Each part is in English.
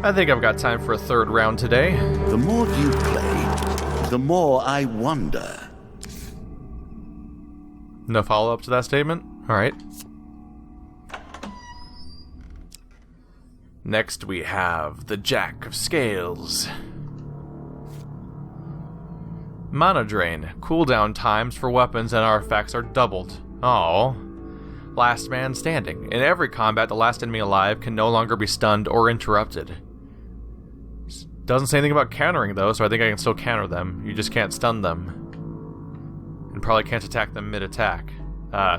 I think I've got time for a third round today. The more you play, the more I wonder. No follow-up to that statement? Alright. Next we have the Jack of Scales. Mana drain. Cooldown times for weapons and artifacts are doubled. Oh. Last man standing. In every combat, the last enemy alive can no longer be stunned or interrupted. Doesn't say anything about countering though, so I think I can still counter them. You just can't stun them. And probably can't attack them mid-attack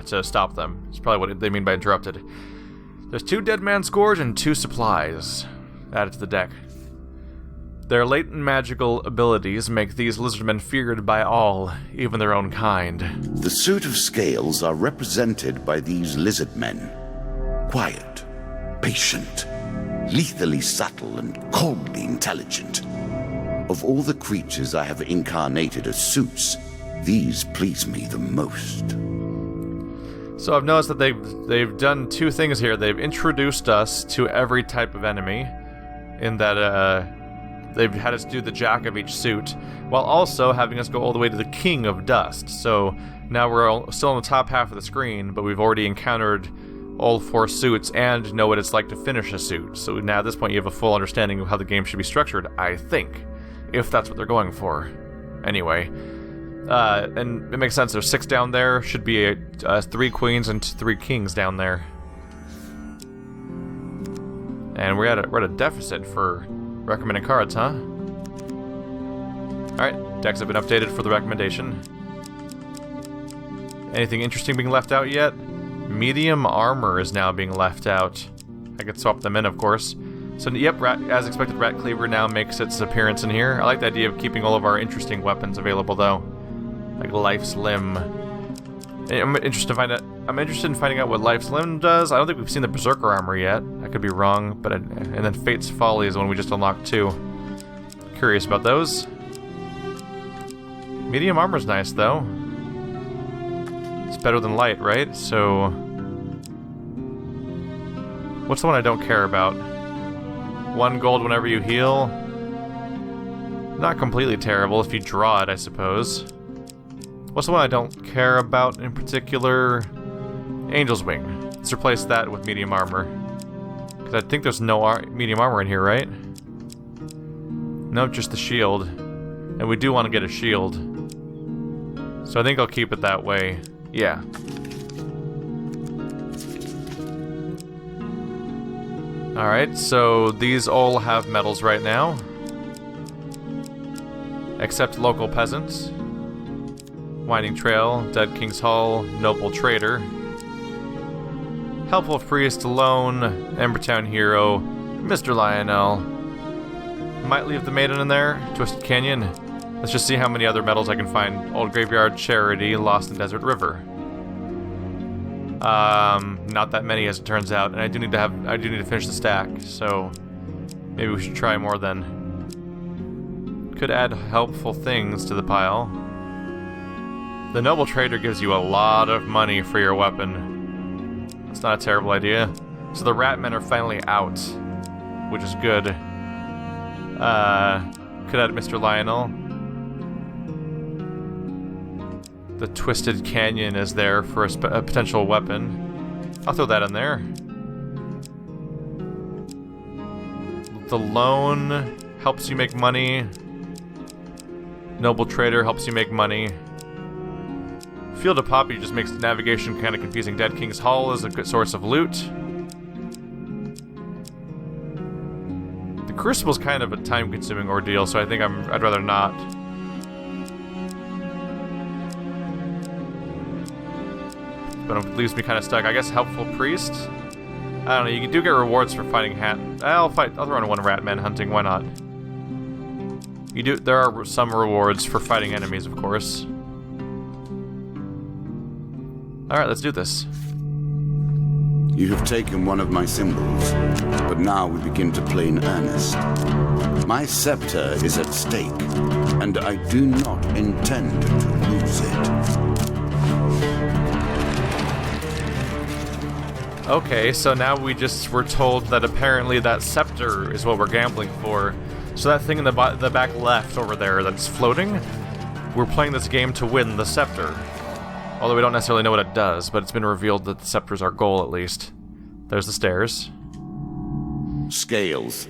to stop them. That's probably what they mean by interrupted. There's 2 Dead Man's Gorge and 2 supplies added to the deck. Their latent magical abilities make these lizardmen feared by all, even their own kind. The suit of scales are represented by these lizard men. Quiet, patient, lethally subtle, and coldly intelligent. Of all the creatures I have incarnated as suits, these please me the most. So I've noticed that they've done 2 things here. They've introduced us to every type of enemy, in that they've had us do the jack of each suit, while also having us go all the way to the King of Dust. So now we're still on the top half of the screen, but we've already encountered all 4 suits and know what it's like to finish a suit. So now at this point you have a full understanding of how the game should be structured, I think, if that's what they're going for. Anyway, and it makes sense. There's 6 down there. Should be 3 queens and 3 kings down there. And we're at a deficit for recommended cards, huh? Alright, decks have been updated for the recommendation. Anything interesting being left out yet? Medium armor is now being left out. I could swap them in, of course. So, yep, as expected, Rat Cleaver now makes its appearance in here. I like the idea of keeping all of our interesting weapons available, though. Like Life's Limb. I'm interested in finding out what Life's Limb does. I don't think we've seen the Berserker armor yet. I could be wrong, but and then Fate's Folly is the one we just unlocked too. Curious about those. Medium armor's nice though. It's better than light, right? So what's the one I don't care about? 1 gold whenever you heal. Not completely terrible if you draw it, I suppose. What's the one I don't care about in particular? Angel's Wing. Let's replace that with medium armor. Because I think there's no medium armor in here, right? Nope, just the shield. And we do want to get a shield. So I think I'll keep it that way. Yeah. Alright, so these all have medals right now. Except Local Peasants. Winding Trail, Dead King's Hall, Noble Trader, Helpful Priest Alone, Embertown Hero, Mr. Lionel. Might leave the Maiden in there, Twisted Canyon. Let's just see how many other medals I can find. Old Graveyard, Charity, Lost in Desert River. Not that many as it turns out, and I do need to finish the stack, so maybe we should try more then. Could add helpful things to the pile. The Noble Trader gives you a lot of money for your weapon. That's not a terrible idea. So the Ratmen are finally out, which is good. Could add Mr. Lionel. The Twisted Canyon is there for a potential weapon. I'll throw that in there. The Loan helps you make money. Noble Trader helps you make money. Field of Poppy just makes navigation kind of confusing. Dead King's Hall is a good source of loot. The Crucible's kind of a time-consuming ordeal, so I think I'd rather not. But it leaves me kind of stuck. I guess Helpful Priest? I don't know, you do get rewards for fighting I'll throw in 1 Ratman hunting, why not? There are some rewards for fighting enemies, of course. Alright, let's do this. You have taken one of my symbols, but now we begin to play in earnest. My scepter is at stake, and I do not intend to lose it. Okay, so now we just were told that apparently that scepter is what we're gambling for. So that thing in the back left over there that's floating, we're playing this game to win the scepter. Although we don't necessarily know what it does, but it's been revealed that the scepter's our goal at least. There's the stairs. Scales.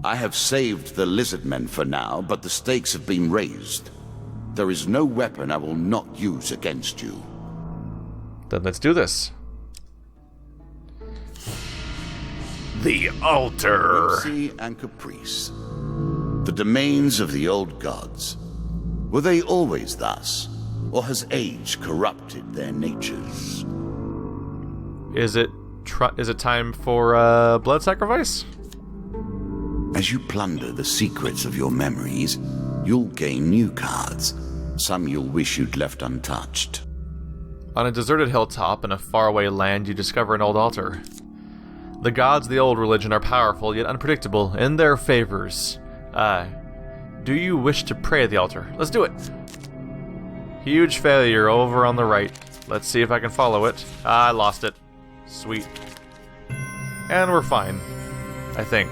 I have saved the lizard men for now, but the stakes have been raised. There is no weapon I will not use against you. Then let's do this. The altar. Mercy and caprice. The domains of the old gods. Were they always thus, or has age corrupted their natures? Is it time for blood sacrifice? As you plunder the secrets of your memories, you'll gain new cards. Some you'll wish you'd left untouched. On a deserted hilltop in a faraway land, you discover an old altar. The gods of the old religion are powerful yet unpredictable in their favors. Do you wish to pray at the altar? Let's do it. Huge failure over on the right. Let's see if I can follow it. I lost it. Sweet. And we're fine. I think.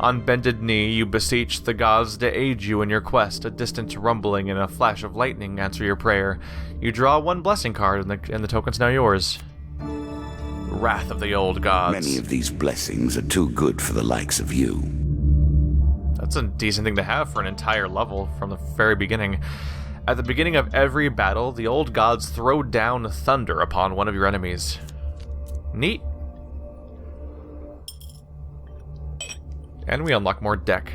On bended knee, you beseech the gods to aid you in your quest. A distant rumbling and a flash of lightning answer your prayer. You draw one blessing card, and the token's now yours. Wrath of the old gods. Many of these blessings are too good for the likes of you. That's a decent thing to have for an entire level from the very beginning. At the beginning of every battle, the old gods throw down thunder upon one of your enemies. Neat. And we unlock more deck.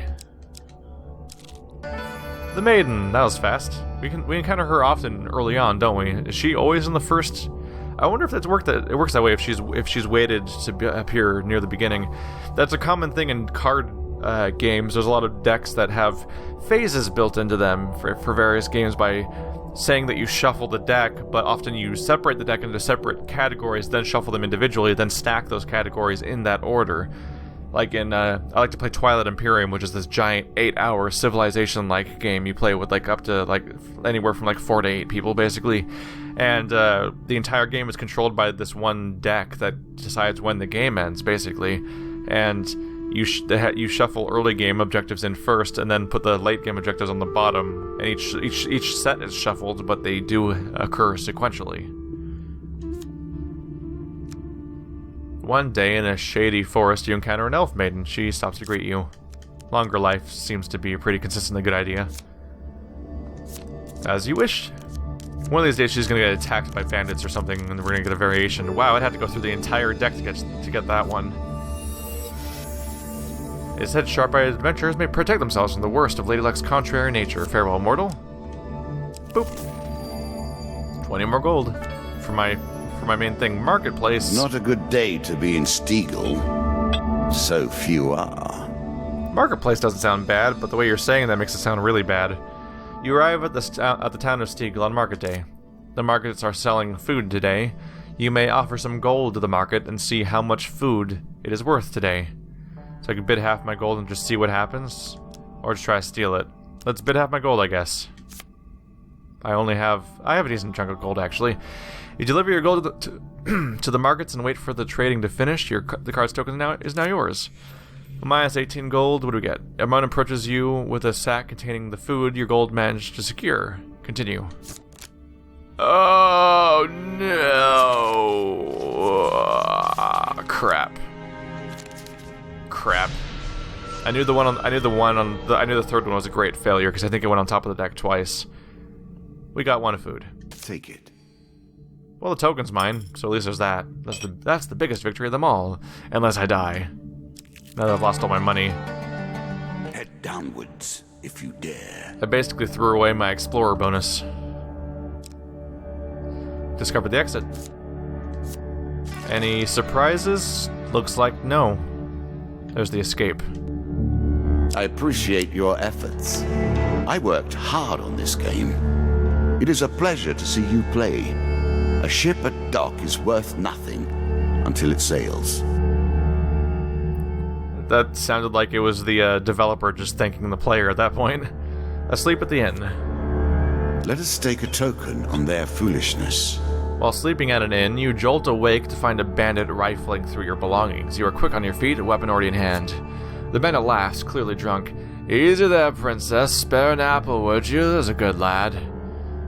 The maiden, that was fast. We encounter her often early on, don't we? Is she always in the first? I wonder if it works that way if she's waited to appear near the beginning. That's a common thing in card games. There's a lot of decks that have phases built into them for various games by saying that you shuffle the deck, but often you separate the deck into separate categories, then shuffle them individually, then stack those categories in that order. Like in, I like to play Twilight Imperium, which is this giant 8-hour Civilization-like game you play with up to anywhere from 4 to 8 people basically, and the entire game is controlled by this one deck that decides when the game ends basically, and you shuffle early game objectives in first, and then put the late game objectives on the bottom, and each set is shuffled, but they do occur sequentially. One day in a shady forest, you encounter an elf maiden. She stops to greet you. Longer life seems to be a pretty consistently good idea. As you wished. One of these days she's gonna get attacked by bandits or something, and we're gonna get a variation. Wow, I'd have to go through the entire deck to get that one. It said sharp-eyed adventurers may protect themselves from the worst of Lady Luck's contrary nature. Farewell, mortal. Boop. 20 more gold for my main thing, marketplace. Not a good day to be in Stiegel. So few are. Marketplace doesn't sound bad, but the way you're saying that makes it sound really bad. You arrive at the town of Stiegel on market day. The markets are selling food today. You may offer some gold to the market and see how much food it is worth today. So I can bid half my gold and just see what happens, or just try to steal it. Let's bid half my gold, I guess. I have a decent chunk of gold actually. You deliver your gold to the markets and wait for the trading to finish. The card's token is now yours. Minus 18 gold, what do we get? A man approaches you with a sack containing the food your gold managed to secure. Continue. Oh no! Crap. I knew the third one was a great failure because I think it went on top of the deck twice. We got one food. Take it. Well, the token's mine, so at least there's that. That's the biggest victory of them all. Unless I die. Now that I've lost all my money. Head downwards, if you dare. I basically threw away my explorer bonus. Discovered the exit. Any surprises? Looks like no. There's the escape. I appreciate your efforts. I worked hard on this game. It is a pleasure to see you play. A ship at dock is worth nothing until it sails. That sounded like it was the developer just thanking the player at that point. Asleep at the inn. Let us stake a token on their foolishness. While sleeping at an inn, you jolt awake to find a bandit rifling through your belongings. You are quick on your feet, a weapon already in hand. The bandit laughs, clearly drunk. "Easy there, princess. Spare an apple, would you? There's a good lad."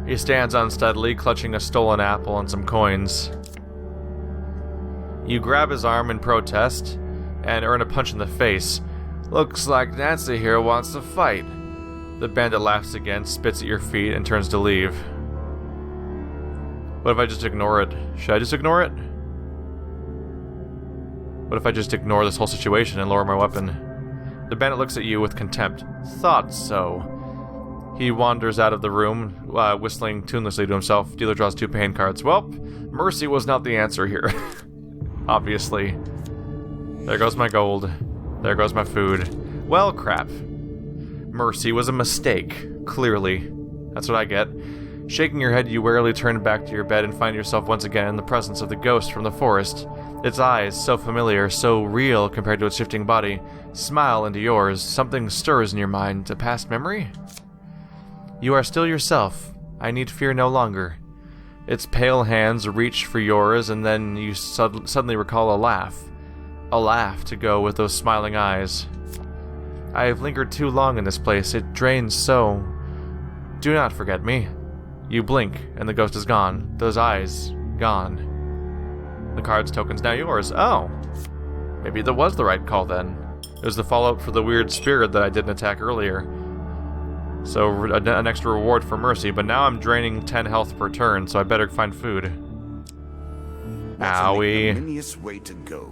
He stands unsteadily, clutching a stolen apple and some coins. You grab his arm in protest and earn a punch in the face. "Looks like Nancy here wants to fight." The bandit laughs again, spits at your feet, and turns to leave. What if I just ignore it? Should I just ignore it? What if I just ignore this whole situation and lower my weapon? The bandit looks at you with contempt. "Thought so." He wanders out of the room, whistling tunelessly to himself. Dealer draws 2 pain cards. Well, mercy was not the answer here. Obviously. There goes my gold. There goes my food. Well, crap. Mercy was a mistake, clearly. That's what I get. Shaking your head, you warily turn back to your bed and find yourself once again in the presence of the ghost from the forest. Its eyes, so familiar, so real compared to its shifting body, smile into yours. Something stirs in your mind. A past memory? You are still yourself. I need fear no longer. Its pale hands reach for yours, and then you suddenly recall a laugh. A laugh to go with those smiling eyes. I have lingered too long in this place. It drains so. Do not forget me. You blink, and the ghost is gone. Those eyes, gone. The card's token's now yours. Oh. Maybe that was the right call then. It was the follow-up for the weird spirit that I didn't attack earlier. So, an extra reward for mercy, but now I'm draining 10 health per turn, so I better find food. Owie. Ignominious way to go.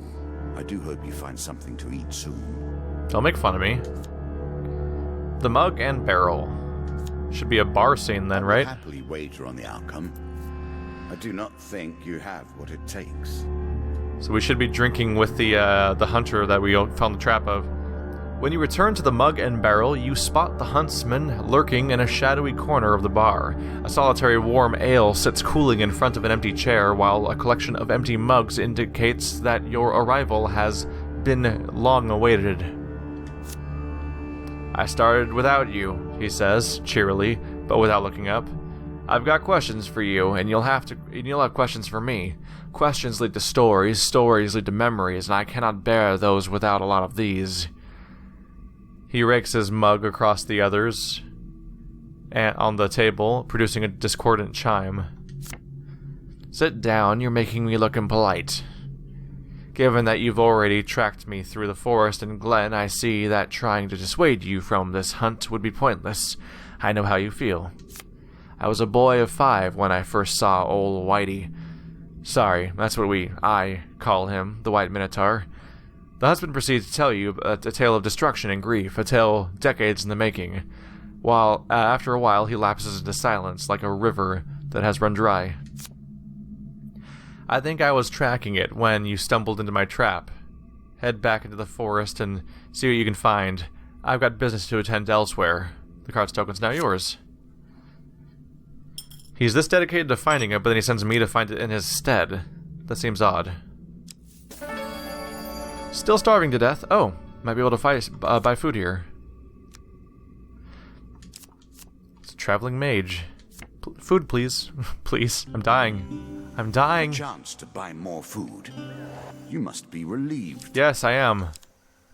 I do hope you find something to eat soon. Don't make fun of me. The mug and barrel. Should be a bar scene then, right? I will happily wager on the outcome. I do not think you have what it takes. So we should be drinking with the hunter that we found the trap of. When you return to the mug and barrel, you spot the huntsman lurking in a shadowy corner of the bar. A solitary warm ale sits cooling in front of an empty chair, while a collection of empty mugs indicates that your arrival has been long awaited. I started without you, he says, cheerily, but without looking up. I've got questions for you, and you'll have questions for me. Questions lead to stories, stories lead to memories, and I cannot bear those without a lot of these. He rakes his mug across the others and on the table, producing a discordant chime. Sit down, you're making me look impolite. Given that you've already tracked me through the forest and glen, I see that trying to dissuade you from this hunt would be pointless. I know how you feel. I was a boy of 5 when I first saw old Whitey. Sorry, that's what I call him, the White Minotaur. The husband proceeds to tell you a tale of destruction and grief, a tale decades in the making. While after a while, he lapses into silence like a river that has run dry. I think I was tracking it when you stumbled into my trap. Head back into the forest and see what you can find. I've got business to attend elsewhere. The card's token's now yours. He's this dedicated to finding it, but then he sends me to find it in his stead. That seems odd. Still starving to death. Oh, might be able to buy food here. It's a traveling mage. Food, please. Please. I'm dying. I'm dying. Chance to buy more food. You must be relieved. Yes, I am.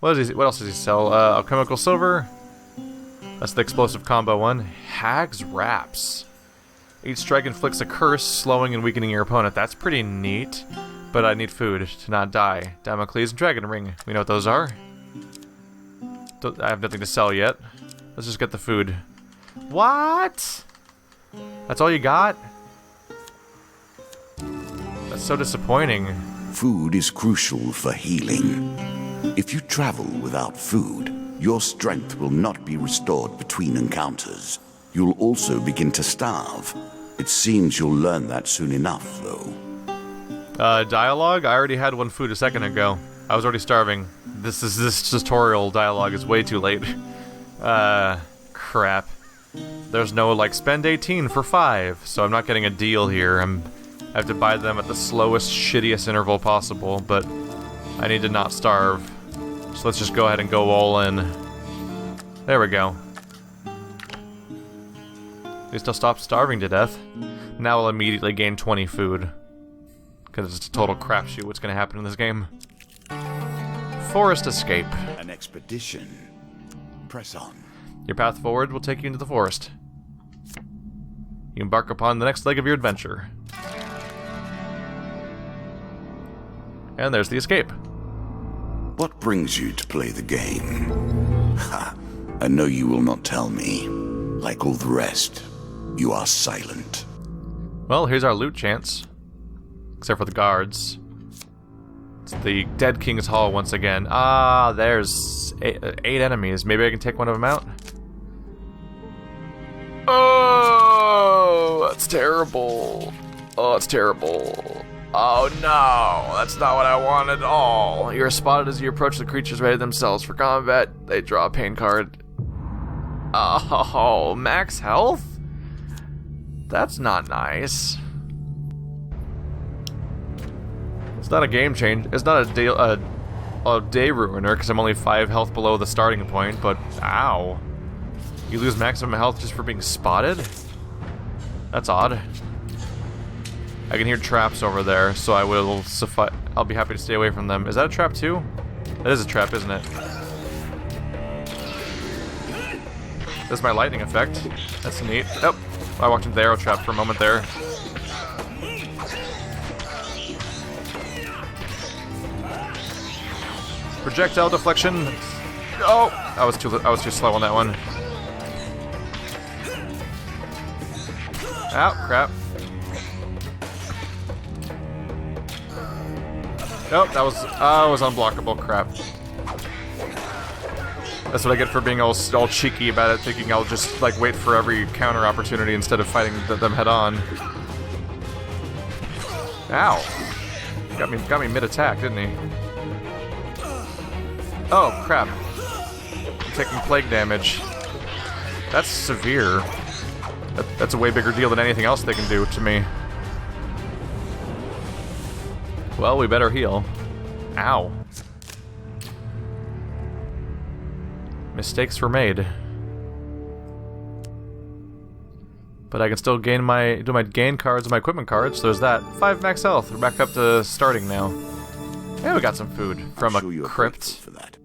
What else does he sell? Alchemical silver. That's the explosive combo one. Hag's Wraps. Each strike inflicts a curse, slowing and weakening your opponent. That's pretty neat. But I need food to not die. Damocles and Dragon Ring. We know what those are. I have nothing to sell yet. Let's just get the food. What? That's all you got? That's so disappointing. Food is crucial for healing. If you travel without food, your strength will not be restored between encounters. You'll also begin to starve. It seems you'll learn that soon enough, though. Dialogue? I already had one food a second ago. I was already starving. This tutorial dialogue is way too late. Crap. There's no, like, spend 18 for 5, so I'm not getting a deal here. I have to buy them at the slowest, shittiest interval possible, but I need to not starve. So let's just go ahead and go all in. There we go. At least I'll stop starving to death. Now I'll immediately gain 20 food. Because it's a total crapshoot what's going to happen in this game. Forest escape. An expedition. Press on. Your path forward will take you into the forest. You embark upon the next leg of your adventure. And there's the escape. What brings you to play the game? Ha! I know you will not tell me. Like all the rest, you are silent. Well, here's our loot chance. Except for the guards. It's the Dead King's Hall once again. Ah, there's eight enemies. Maybe I can take one of them out? Oh, that's terrible. Oh, it's terrible. Oh no, that's not what I want at all. You're spotted as you approach the creatures ready themselves for combat. They draw a pain card. Oh, max health? That's not nice. It's not a game change. It's not a day ruiner because I'm only 5 health below the starting point, but ow. You lose maximum health just for being spotted? That's odd. I can hear traps over there, so I'll be happy to stay away from them. Is that a trap too? That is a trap, isn't it? That's my lightning effect. That's neat. Oh, I walked into the arrow trap for a moment there. Projectile deflection. Oh, I was too slow on that one. Oh, crap. Nope, that was unblockable. Crap. That's what I get for being all cheeky about it, thinking I'll just like wait for every counter opportunity instead of fighting them head on. Ow! Got me mid attack, didn't he? Oh crap! I'm taking plague damage. That's severe. That's a way bigger deal than anything else they can do to me. Well, we better heal. Ow. Mistakes were made. But I can still do my gain cards and my equipment cards, so there's that. 5 max health. We're back up to starting now. And we got some food from a crypt. For that.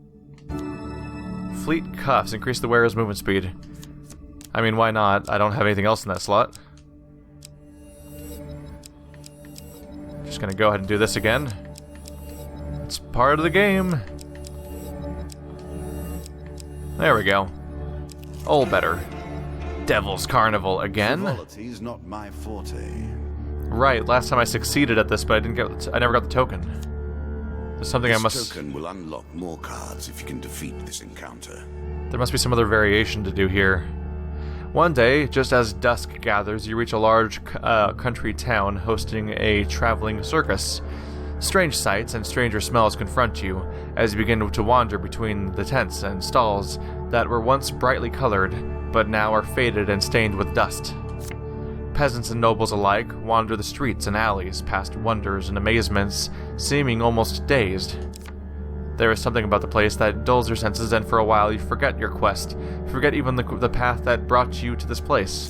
Fleet cuffs. Increase the wearer's movement speed. I mean, why not? I don't have anything else in that slot. Just gonna go ahead and do this again. It's part of the game. There we go. All better. Devil's Carnival again. Quality's not my forte. Right, last time I succeeded at this, but I never got the token. There's something This token will unlock more cards if you can defeat this encounter. There must be some other variation to do here. One day, just as dusk gathers, you reach a large country town hosting a traveling circus. Strange sights and stranger smells confront you as you begin to wander between the tents and stalls that were once brightly colored, but now are faded and stained with dust. Peasants and nobles alike wander the streets and alleys past wonders and amazements, seeming almost dazed. There is something about the place that dulls your senses, and for a while you forget your quest, forget even the path that brought you to this place.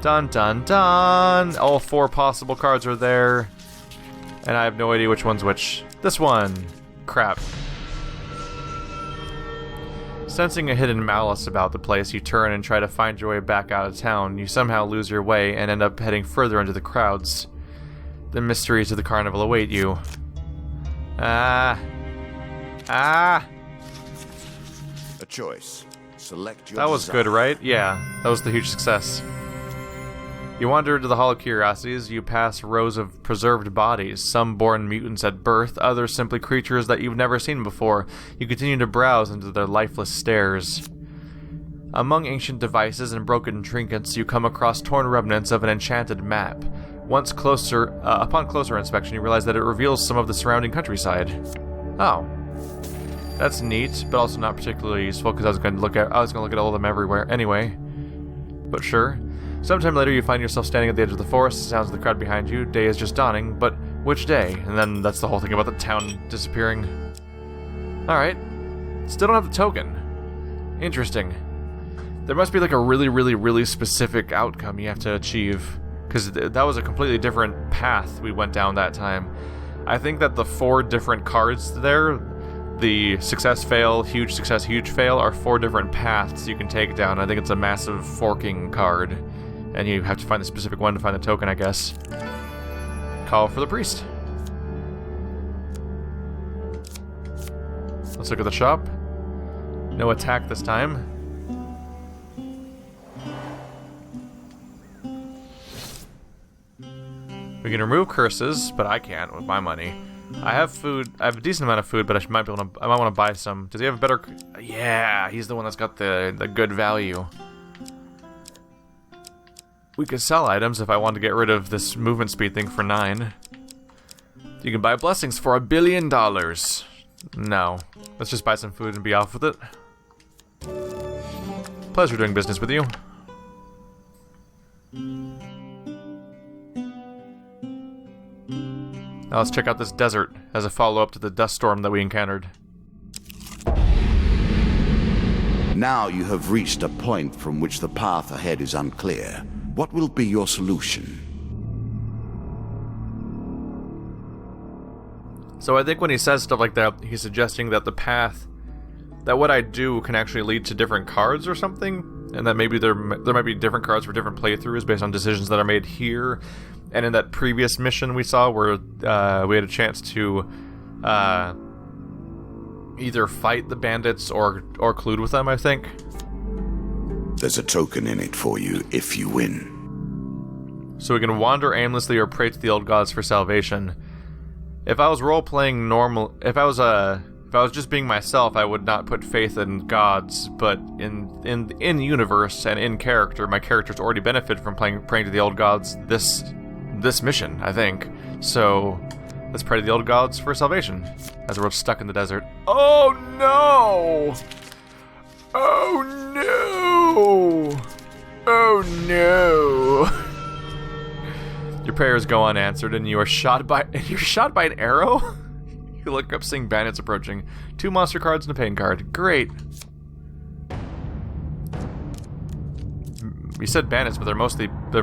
Dun dun dun! All 4 possible cards are there, and I have no idea which one's which. This one! Crap. Sensing a hidden malice about the place, you turn and try to find your way back out of town. You somehow lose your way and end up heading further into the crowds. The mysteries of the carnival await you. A choice. Select your That was desire. good, right? Yeah, that was the huge success. You wander into the Hall of Curiosities. You pass rows of preserved bodies, some born mutants at birth, others simply creatures that you've never seen before. You continue to browse into their lifeless stares. Among ancient devices and broken trinkets, you come across torn remnants of an enchanted map. Upon closer inspection, you realize that it reveals some of the surrounding countryside. Oh, that's neat, but also not particularly useful because I was going to look at all of them everywhere anyway. But sure. Sometime later, you find yourself standing at the edge of the forest. The sounds of the crowd behind you. Day is just dawning, but which day? And then that's the whole thing about the town disappearing. All right, still don't have the token. Interesting. There must be like a really, really, really specific outcome you have to achieve. Because that was a completely different path we went down that time. I think that the 4 different cards there, the success, fail, huge success, huge fail, are 4 different paths you can take down. I think it's a massive forking card. And you have to find the specific one to find the token, I guess. Call for the priest. Let's look at the shop. No attack this time. We can remove curses, but I can't with my money. I have food. I have a decent amount of food, but I might want to buy some. Does he have a better? Yeah, he's the one that's got the good value. We could sell items if I want to get rid of this movement speed thing for 9. You can buy blessings for $1 billion. No, let's just buy some food and be off with it. Pleasure doing business with you. Now let's check out this desert as a follow-up to the dust storm that we encountered. Now you have reached a point from which the path ahead is unclear. What will be your solution? So I think when he says stuff like that, he's suggesting that the path, that what I do can actually lead to different cards or something, and that maybe there might be different cards for different playthroughs based on decisions that are made here. And in that previous mission we saw where we had a chance to either fight the bandits or collude with them, I think. There's a token in it for you if you win. So we can wander aimlessly or pray to the old gods for salvation. If I was role-playing normal... If I was just being myself, I would not put faith in gods, but in universe and in character, my characters already benefit from praying to the old gods this mission, I think. So, let's pray to the old gods for salvation, as we're stuck in the desert. Oh no! Oh no! Oh no! Your prayers go unanswered, and you're shot by an arrow? You look up, seeing bandits approaching. 2 monster cards and a pain card. Great. You said bandits, but they're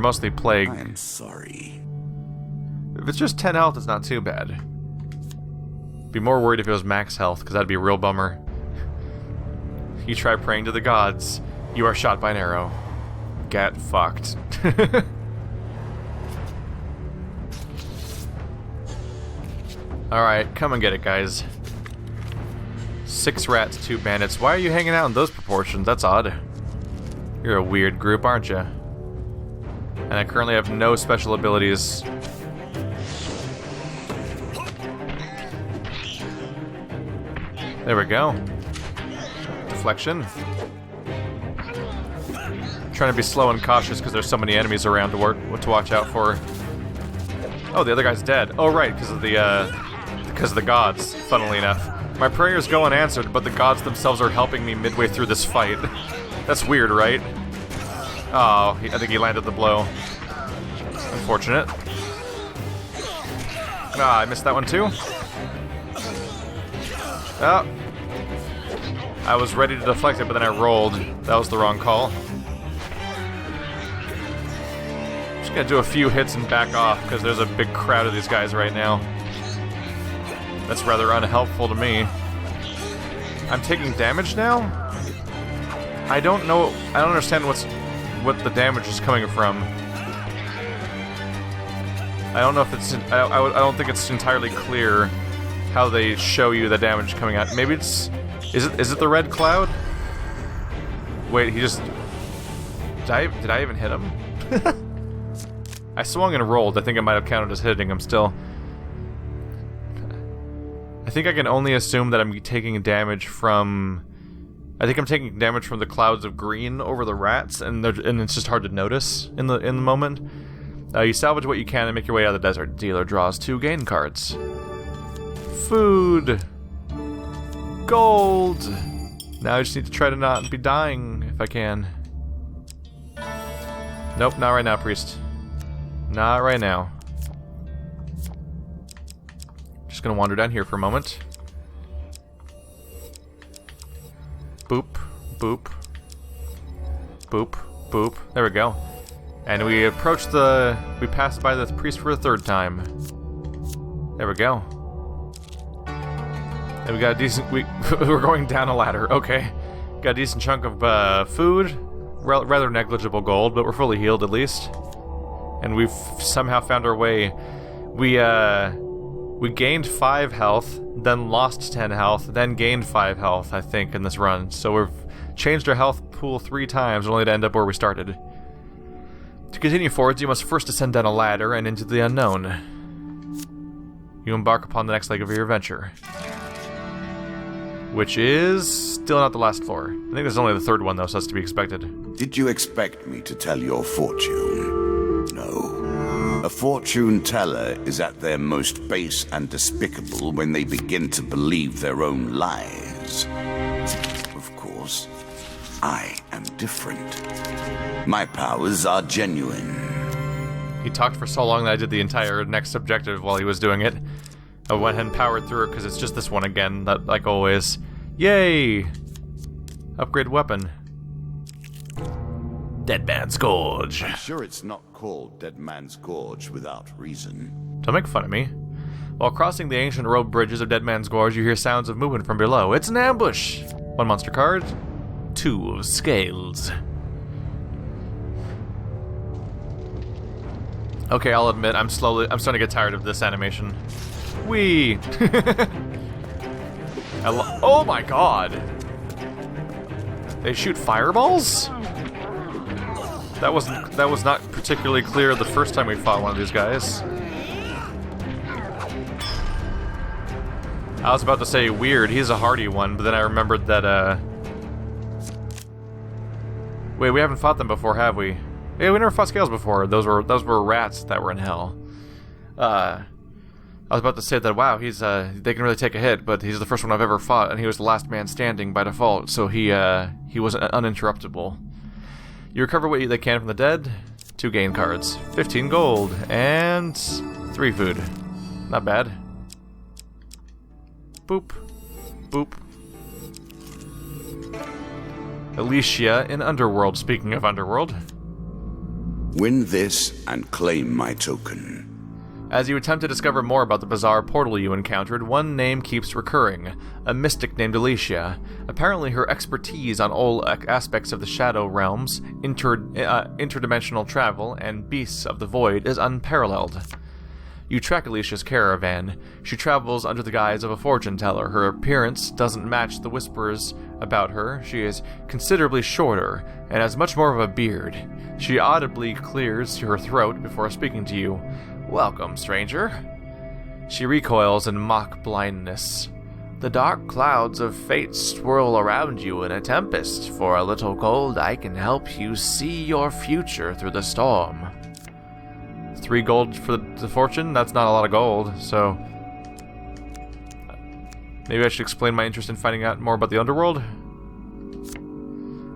mostly plague. I am sorry. If it's just 10 health, it's not too bad. Be more worried if it was max health, because that'd be a real bummer. You try praying to the gods, you are shot by an arrow. Get fucked. Alright, come and get it, guys. 6 rats, 2 bandits. Why are you hanging out in those proportions? That's odd. You're a weird group, aren't you? And I currently have no special abilities. There we go. Deflection. Trying to be slow and cautious because there's so many enemies around to watch out for. Oh, the other guy's dead. Oh, right, because of the gods, funnily enough. My prayers go unanswered, but the gods themselves are helping me midway through this fight. That's weird, right? Oh, I think he landed the blow. Unfortunate. Ah, I missed that one too. Oh. I was ready to deflect it, but then I rolled. That was the wrong call. Just gonna do a few hits and back off, because there's a big crowd of these guys right now. That's rather unhelpful to me. I'm taking damage now? I don't know. I don't understand what the damage is coming from. I don't know if it's... I don't think it's entirely clear how they show you the damage coming out. Maybe it's... Is it the red cloud? Wait, he just... Did I even hit him? I swung and rolled. I think I might have counted as hitting him still. I think I can only assume that I'm taking damage from... I think I'm taking damage from the clouds of green over the rats, and it's just hard to notice in the moment. You salvage what you can and make your way out of the desert. Dealer draws 2 gain cards. Food. Gold. Now I just need to try to not be dying if I can. Nope, not right now, priest. Not right now. Just gonna wander down here for a moment. Boop, boop. Boop, boop. There we go. And we passed by the priest for a third time. There we go. And we got a decent, we're going down a ladder, okay. Got a decent chunk of food, rather negligible gold, but we're fully healed at least. And we've somehow found our way. We gained 5 health, then lost 10 health, then gained 5 health, I think, in this run. So we've changed our health pool 3 times, only to end up where we started. To continue forwards, you must first descend down a ladder and into the unknown. You embark upon the next leg of your adventure. Which is still not the last floor. I think this is only the 3rd one, though, so that's to be expected. Did you expect me to tell your fortune? No. A fortune teller is at their most base and despicable when they begin to believe their own lies. Of course, I am different. My powers are genuine. He talked for so long that I did the entire next objective while he was doing it. I went ahead and powered through it because it's just this one again, that, like always. Yay! Upgrade weapon. Dead Man's Gorge. I'm sure it's not called Dead Man's Gorge without reason. Don't make fun of me. While crossing the ancient rope bridges of Dead Man's Gorge, you hear sounds of movement from below. It's an ambush! 1 monster card, 2 of scales. Okay, I'll admit, I'm starting to get tired of this animation. Whee! Oh my god! They shoot fireballs? That was not particularly clear the first time we fought one of these guys. I was about to say weird, he's a hardy one, but then I remembered that wait, we haven't fought them before, have we? Yeah, we never fought scales before. Those were rats that were in hell. I was about to say that, wow, they can really take a hit, but he's the first one I've ever fought, and he was the last man standing by default, so he was uninterruptible. You recover what they can from the dead, 2 gain cards, 15 gold, and 3 food. Not bad. Boop. Boop. Alicia in Underworld, speaking of Underworld. Win this and claim my token. As you attempt to discover more about the bizarre portal you encountered, one name keeps recurring, a mystic named Alicia. Apparently her expertise on all aspects of the Shadow Realms, interdimensional travel, and beasts of the void is unparalleled. You track Alicia's caravan. She travels under the guise of a fortune teller. Her appearance doesn't match the whispers about her. She is considerably shorter, and has much more of a beard. She audibly clears her throat before speaking to you. "Welcome, stranger." She recoils in mock blindness. "The dark clouds of fate swirl around you in a tempest. For a little gold, I can help you see your future through the storm." 3 gold for the fortune? That's not a lot of gold, so... maybe I should explain my interest in finding out more about the underworld?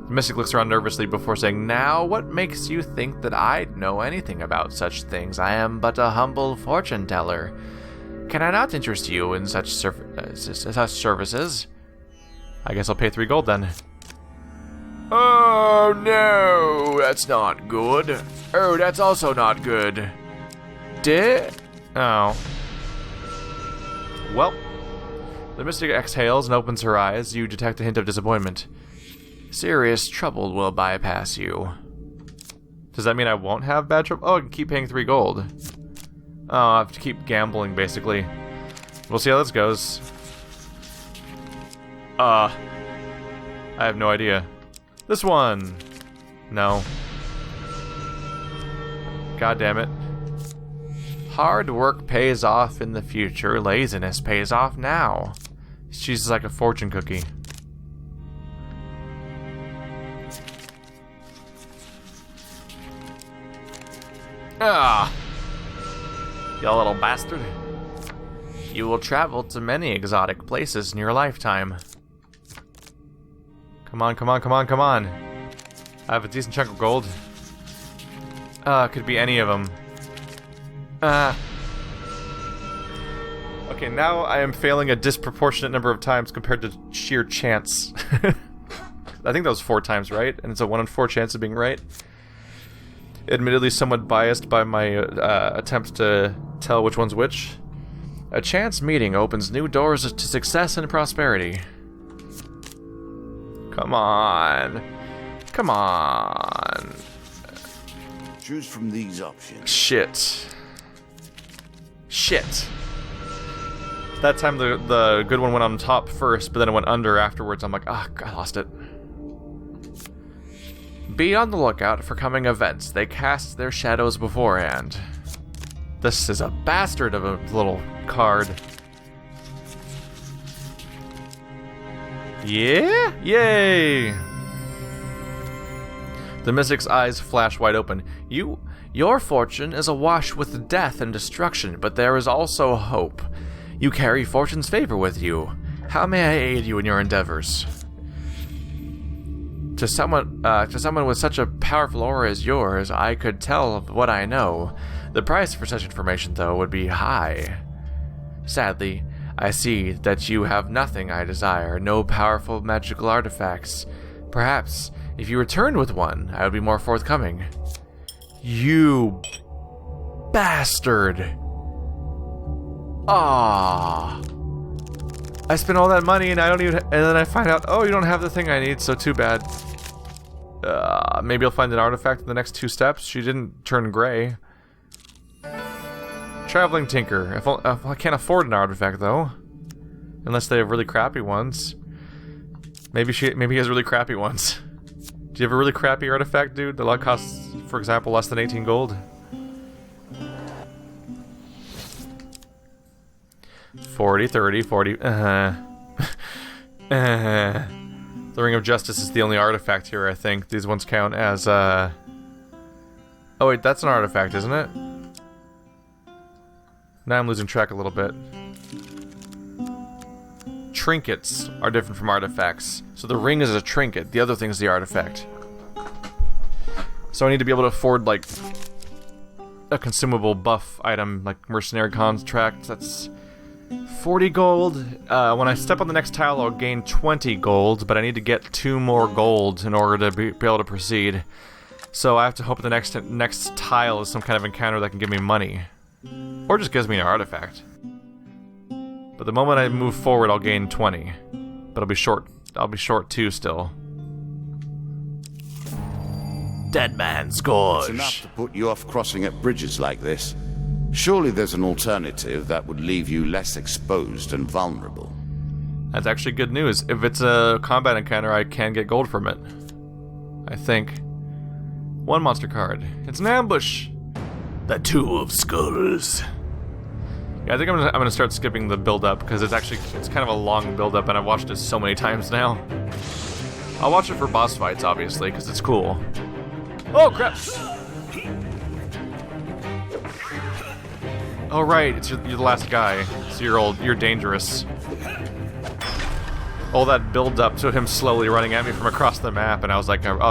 The mystic looks around nervously before saying, "Now, what makes you think that I'd know anything about such things? I am but a humble fortune teller. Can I not interest you in such services?" I guess I'll pay 3 gold then. "Oh no, that's not good. Oh, that's also not good. Oh. Well. The mystic exhales and opens her eyes. You detect a hint of disappointment. "Serious trouble will bypass you." Does that mean I won't have bad trouble? Oh, I can keep paying 3 gold. Oh, I have to keep gambling, basically. We'll see how this goes. I have no idea. This one! No. God damn it. "Hard work pays off in the future. Laziness pays off now." She's like a fortune cookie. Ah! You little bastard. "You will travel to many exotic places in your lifetime." Come on, come on, come on, come on. I have a decent chunk of gold. Could be any of them. Okay, now I am failing a disproportionate number of times compared to sheer chance. I think that was 4 times right, and it's a 1 in 4 chance of being right. Admittedly somewhat biased by my attempts to tell which one's which. A chance meeting opens new doors to success and prosperity. Come on. Come on. Choose from these options. Shit. Shit. That time the good one went on top first, but then it went under afterwards. I'm like, ah, I lost it. Be on the lookout for coming events. They cast their shadows beforehand. This is a bastard of a little card. Yeah? Yay! The mystic's eyes flash wide open. Your fortune is awash with death and destruction, but there is also hope. You carry fortune's favor with you. How may I aid you in your endeavors? To someone with such a powerful aura as yours, I could tell what I know. The price for such information, though, would be high. Sadly, I see that you have nothing I desire, no powerful magical artifacts. Perhaps, if you returned with one, I would be more forthcoming. You bastard! Ah! I spent all that money and and then I find out, oh, you don't have the thing I need, so too bad. Maybe I'll find an artifact in the next 2 steps. She didn't turn gray. Traveling Tinker. If I can't afford an artifact though, unless they have really crappy ones. Maybe he has really crappy ones. Do you have a really crappy artifact, dude? The lot costs, for example, less than 18 gold. 40, 30, 40. The Ring of Justice is the only artifact here, I think. These ones count as, Oh wait, that's an artifact, isn't it? Now I'm losing track a little bit. Trinkets are different from artifacts. So the ring is a trinket, the other thing is the artifact. So I need to be able to afford, like, a consumable buff item, like mercenary contract. That's 40 gold. When I step on the next tile, I'll gain 20 gold, but I need to get 2 more gold in order to be able to proceed. So I have to hope the next tile is some kind of encounter that can give me money. Or just gives me an artifact. But the moment I move forward, I'll gain 20. But I'll be short 2 still. Dead Man's Gorge. It's enough to put you off crossing at bridges like this. Surely there's an alternative that would leave you less exposed and vulnerable. That's actually good news. If it's a combat encounter, I can get gold from it. I think. 1 monster card. It's an ambush! The 2 of Skulls. Yeah, I think I'm gonna start skipping the build-up, because it's kind of a long build-up, and I've watched it so many times now. I'll watch it for boss fights, obviously, because it's cool. Oh, crap! Oh, right, you're the last guy, so you're dangerous. All that build-up to him slowly running at me from across the map, and I was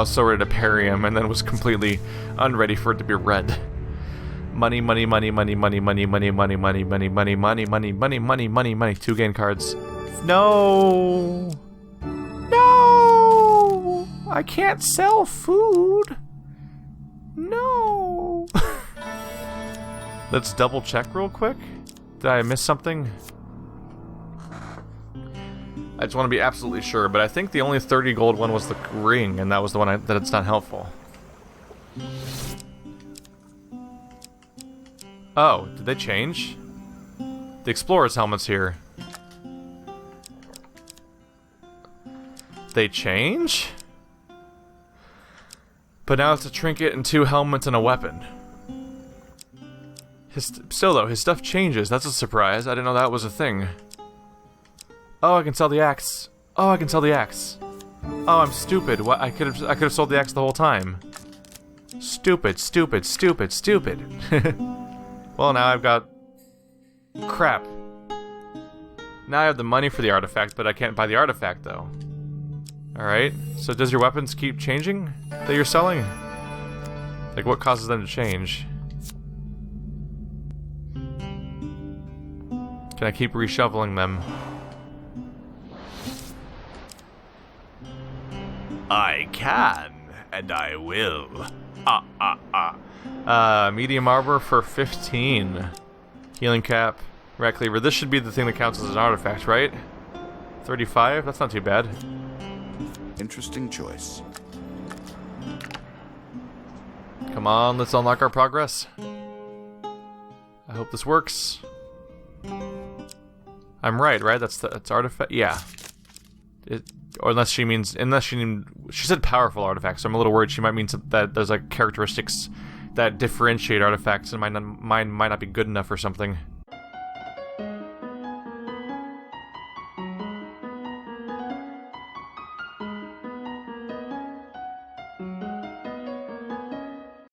so ready to parry him, and then was completely unready for it to be red. Money, money, money, money, money, money, money, money, money, money, money, money, money, money, money, money, money. 2 gain cards. No! No! I can't sell food! No! Let's double check real quick. Did I miss something? I just want to be absolutely sure, but I think the only 30 gold one was the ring, and that was the one that it's not helpful. Oh, did they change? The Explorer's helmet's here. They change? But now it's a trinket and 2 helmets and a weapon. Still though, his stuff changes. That's a surprise. I didn't know that was a thing. Oh, I can sell the axe. Oh, I can sell the axe. Oh, I'm stupid. What? I could have sold the axe the whole time. Stupid, stupid, stupid, stupid. Well, now I've got... crap. Now I have the money for the artifact, but I can't buy the artifact, though. Alright, so does your weapons keep changing that you're selling? Like, what causes them to change? Can I keep reshuffling them? I can, and I will. Medium armor for 15. Healing cap, rat cleaver. This should be the thing that counts as an artifact, right? 35? That's not too bad. Interesting choice. Come on, let's unlock our progress. I hope this works. I'm right? That's artifact. Yeah. Or unless she said powerful artifacts. So I'm a little worried she might mean that there's like characteristics that differentiate artifacts, and mine might not be good enough or something.